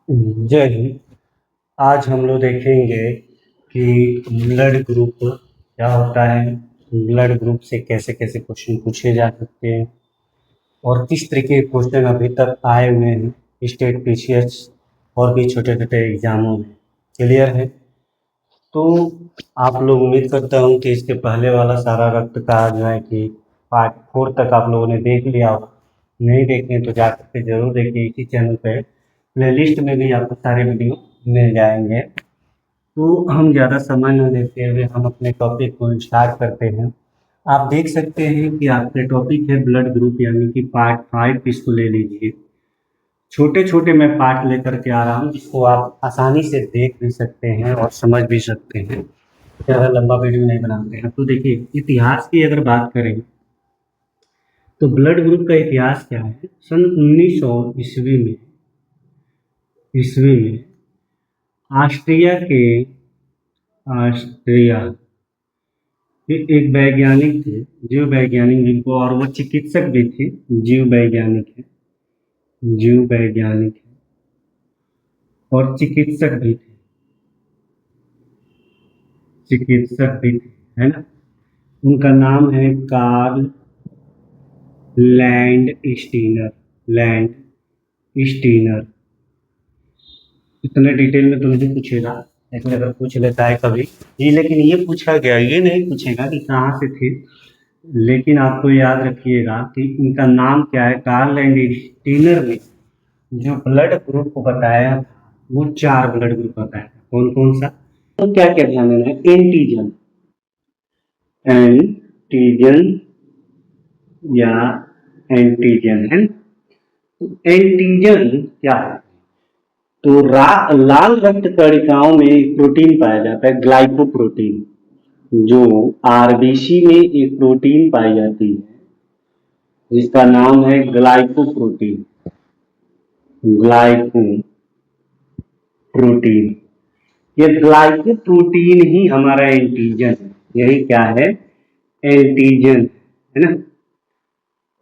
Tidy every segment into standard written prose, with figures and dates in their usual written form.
जय हिंद। आज हम लोग देखेंगे कि ब्लड ग्रुप क्या होता है, ब्लड ग्रुप से कैसे कैसे क्वेश्चन पूछे जा सकते हैं और किस तरीके के क्वेश्चन अभी तक आए हुए हैं स्टेट पीसीएस और भी छोटे छोटे एग्जामों में। क्लियर है? तो आप लोग उम्मीद करता हूँ कि इसके पहले वाला सारा रक्त का जो है कि पार्ट 4 तक आप लोगों ने देख लिया होगा। नहीं देखें तो जा करके जरूर देखिए, इसी चैनल पे प्लेलिस्ट में भी आपको सारे वीडियो मिल जाएंगे। तो हम ज़्यादा समय न लेते हुए हम अपने टॉपिक को स्टार्ट करते हैं। आप देख सकते हैं कि आपके टॉपिक है ब्लड ग्रुप, यानी कि पार्ट 5, इसको ले लीजिए। छोटे छोटे मैं पार्ट लेकर के आ रहा हूँ जिसको आप आसानी से देख भी सकते हैं और समझ भी सकते हैं। ज़्यादा लंबा वीडियो नहीं बनाते हैं। तो देखिए, इतिहास की अगर बात करें तो ब्लड ग्रुप का इतिहास क्या है। सन 1900 ईस्वी में ऑस्ट्रिया के ऑस्ट्रिया के एक वैज्ञानिक थे, जीव वैज्ञानिक जिनको, और वो चिकित्सक भी थे। जीव वैज्ञानिक है और चिकित्सक भी थे, है ना। उनका नाम है कार्ल लैंड स्टीनर। इतने डिटेल में तो नहीं पूछेगा, लेकिन अगर पूछ लेता है कभी जी, लेकिन ये पूछा गया, ये नहीं पूछेगा कि कहाँ से थे। लेकिन आपको याद रखिएगा कि इनका नाम क्या है। कार्ल लैंड स्टीनर ने जो ब्लड ग्रुप को बताया वो 4 ब्लड ग्रुप बताया। कौन कौन सा? तो क्या क्या ध्यान देना है। एंटीजन या एंटीजन है। तो एंटीजन क्या है? तो लाल रक्त कणिकाओं में एक प्रोटीन पाया जाता है, ग्लाइकोप्रोटीन, जो आरबीसी में एक प्रोटीन पाई जाती है जिसका नाम है ग्लाइकोप्रोटीन। ग्लाइकोप्रोटीन, ये ग्लाइकोप्रोटीन ही हमारा एंटीजन है। यही क्या है? एंटीजन, है ना।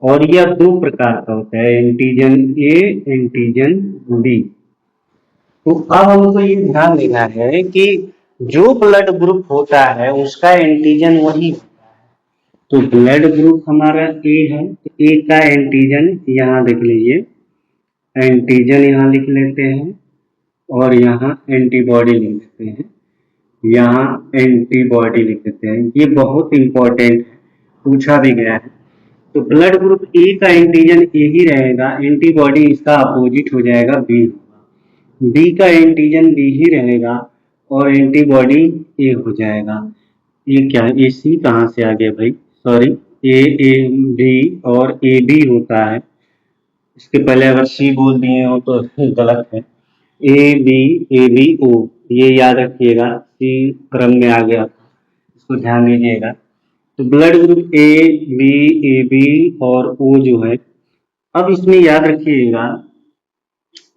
और यह 2 प्रकार का होता है, एंटीजन ए, एंटीजन बी। तो अब हमको ये ध्यान देना है कि जो ब्लड ग्रुप होता है उसका एंटीजन वही होता है। तो ब्लड ग्रुप हमारा ए है, तो ए का एंटीजन यहाँ देख लीजिए, एंटीजन यहाँ लिख लेते हैं और यहाँ एंटीबॉडी लिख देते हैं, यहाँ एंटीबॉडी लिख देते हैं। ये बहुत इंपॉर्टेंट है, पूछा भी गया है। तो ब्लड ग्रुप ए का एंटीजन ए ही रहेगा, एंटीबॉडी इसका अपोजिट हो जाएगा, बी। बी का एंटीजन बी ही रहेगा और एंटीबॉडी ए हो जाएगा। ये क्या है? ए सी कहाँ से आ गया भाई, सॉरी। ए बी और ए बी होता है। इसके पहले अगर सी बोल दिए हो तो गलत है। ए बी ओ, ये याद रखिएगा, सी क्रम में आ गया, इसको ध्यान दीजिएगा। तो ब्लड ग्रुप ए बी और ओ जो है, अब इसमें याद रखिएगा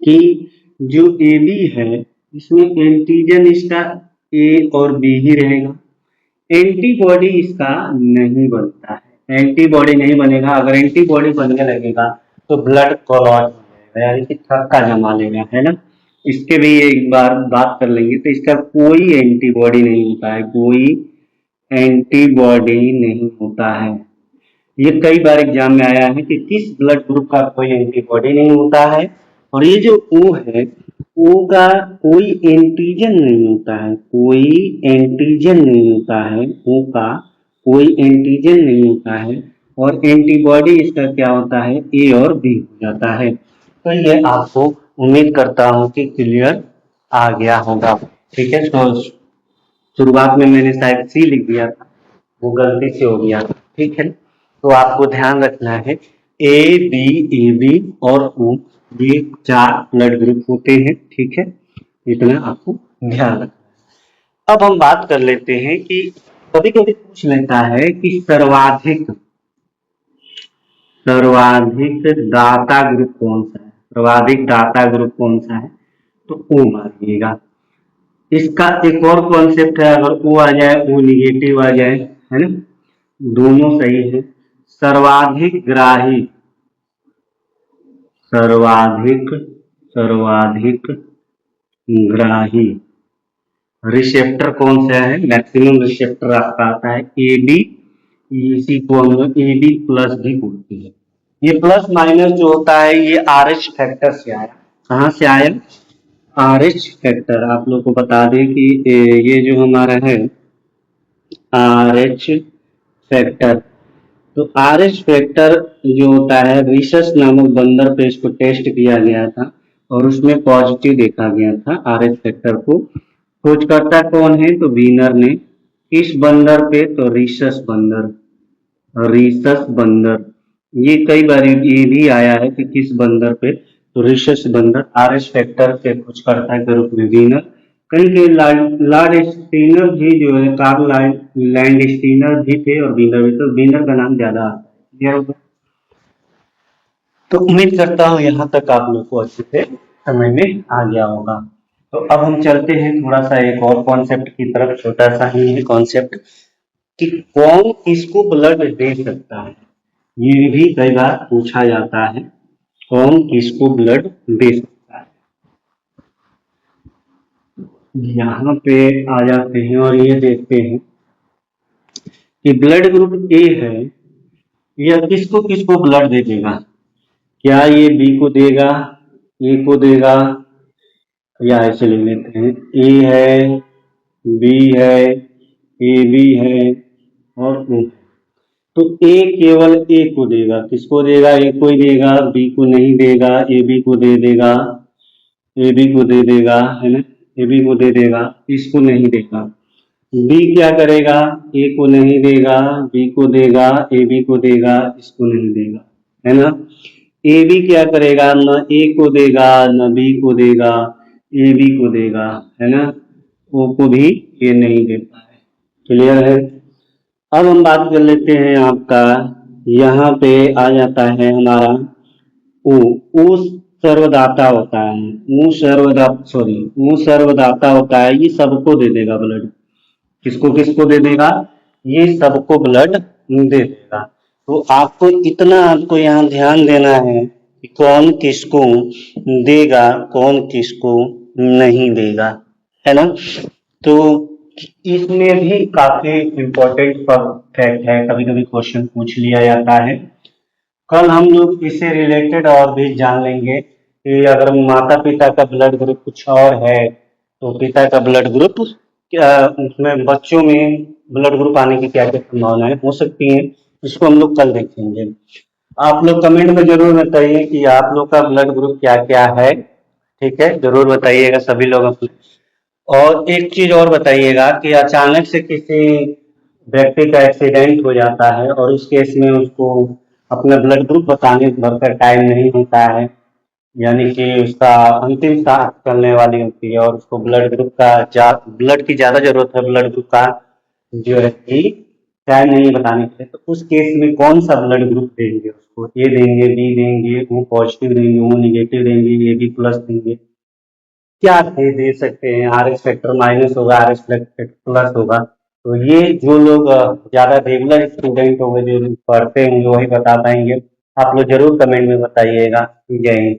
कि जो ए बी है इसमें एंटीजन इसका ए और बी ही रहेगा, एंटीबॉडी इसका नहीं बनता है। एंटीबॉडी नहीं बनेगा। अगर एंटीबॉडी बनने लगेगा तो ब्लड क्लॉट हो जाएगा, यानी कि थक्का जमा लेगा, है ना। इसके भी एक बार बात कर लेंगे। तो इसका कोई एंटीबॉडी नहीं होता है, कोई एंटीबॉडी नहीं होता है। ये कई बार एग्जाम में आया है कि किस ब्लड ग्रुप का कोई एंटीबॉडी नहीं होता है। और ये जो ओ है, ओ का कोई एंटीजन नहीं होता है, कोई एंटीजन नहीं होता है, ओ का कोई एंटीजन नहीं होता है। और एंटीबॉडी इसका क्या होता है? ए और बी हो जाता है। तो ये आपको उम्मीद करता हूँ कि क्लियर आ गया होगा। ठीक है, तो शुरुआत में मैंने शायद सी लिख दिया था, वो गलती से हो गया। ठीक है, तो आपको ध्यान रखना है ए बी और ओ, ये 4 ब्लड ग्रुप होते हैं। ठीक है, इतना आपको ध्यान रखना है। अब हम बात कर लेते हैं कि कभी कभी पूछ लेता है कि सर्वाधिक दाता ग्रुप कौन सा है। सर्वाधिक दाता ग्रुप कौन सा है? तो ओ मानिएगा। इसका एक और कॉन्सेप्ट है, अगर ओ आ जाए, ओ निगेटिव आ जाए, है ना, दोनों सही है। सर्वाधिक सर्वाधिक ग्राही। रिसेप्टर कौन सा है? मैक्सिमम रिसेप्टर आपका आता है ए बी, इसी को हम लोग ए बी प्लस भी बोलते हैं। ये प्लस माइनस जो होता है ये आर एच फैक्टर से आया। कहाँ से आया? R H factor. आप लोग को बता दें कि ये जो हमारा है आर एच फैक्टर, तो आर एच फैक्टर जो होता है रिसस नामक बंदर पे इसको टेस्ट किया गया था और उसमें पॉजिटिव देखा गया था आर एच फैक्टर को। खोजकर्ता कौन है? तो वीनर ने। किस बंदर पे? तो रिसस बंदर। रिसस बंदर। ये कई बार ये भी आया है कि किस बंदर पे, तो रिसस बंदर आर एस फैक्टर के खोजकर्ता के रूप में वीनर। कहीं के लॉर्ड स्टीनर भी जो है, कार्ल लैंड स्टीनर भी थे और वीनर भी, तो वीनर का नाम ज्यादा आता है। तो उम्मीद करता हूँ यहाँ तक आप लोग को अच्छे से समझ में आ गया होगा। तो अब हम चलते हैं थोड़ा सा एक और कॉन्सेप्ट की तरफ, छोटा सा ही है कॉन्सेप्ट, कि कौन किसको ब्लड दे सकता है। ये भी कई बार पूछा जाता है, कौन किसको ब्लड दे सकता है। यहाँ पे आ जाते हैं और ये देखते हैं कि ब्लड ग्रुप ए है, यह किसको किसको ब्लड दे देगा। क्या ये बी को देगा, ए को देगा, या ऐसे लिख लेते हैं ए है, बी है, ए बी है और ओ। तो ए केवल ए को देगा। किसको देगा? ए को ही देगा, बी को नहीं देगा, ए बी को दे देगा, ए बी को दे देगा, है ना, ए बी को दे देगा, इसको नहीं देगा। बी क्या करेगा? ए को नहीं देगा, बी को देगा, ए बी को देगा, इसको नहीं देगा, है ना। ए बी क्या करेगा? न ए को देगा, न बी को देगा, ए बी को देगा, है ना, ओ को भी ये नहीं देता है। क्लियर है? अब हम बात कर लेते हैं आपका, यहाँ पे आ जाता है हमारा ऊ। ऊ सर्वदाता होता है। ऊ सर्वदाता होता है, ये सबको दे देगा ब्लड। किसको किसको दे देगा? ये सबको ब्लड दे देगा। तो आपको इतना आपको यहाँ ध्यान देना है कि कौन किसको देगा, कौन किसको नहीं देगा, है ना। तो इसमें भी काफी इम्पोर्टेंट फैक्ट है, कभी कभी क्वेश्चन पूछ लिया जाता है। कल हम लोग इससे रिलेटेड और भी जान लेंगे कि अगर माता पिता का ब्लड ग्रुप कुछ और है तो पिता का ब्लड ग्रुप क्या, उसमें बच्चों में ब्लड ग्रुप आने की क्या क्या संभावनाएं हो सकती हैं, इसको हम लोग कल देखेंगे। आप लोग कमेंट में जरूर बताइए कि आप लोग का ब्लड ग्रुप क्या क्या है। ठीक है, जरूर बताइएगा सभी लोग अपने। और एक चीज और बताइएगा कि अचानक से किसी व्यक्ति का एक्सीडेंट हो जाता है और उस केस में उसको अपना ब्लड ग्रुप बताने भर का टाइम नहीं होता है, यानी कि उसका अंतिम सांस चलने वाली होती है और उसको ब्लड की ज्यादा जरूरत है, ब्लड ग्रुप का जो है कि टाइम नहीं बताने के लिए, तो उस केस में कौन सा ब्लड ग्रुप देंगे उसको? ए देंगे, बी देंगे, ओ पॉजिटिव देंगे, ओ निगेटिव देंगे, ए बी प्लस देंगे, क्या दे सकते हैं? आर एस फैक्टर माइनस होगा, आर एस फैक्टर प्लस होगा। तो ये जो लोग ज्यादा रेगुलर स्टूडेंट होंगे, जो पढ़ते होंगे, वही बता पाएंगे। आप लोग जरूर कमेंट में बताइएगा। जय हिंद।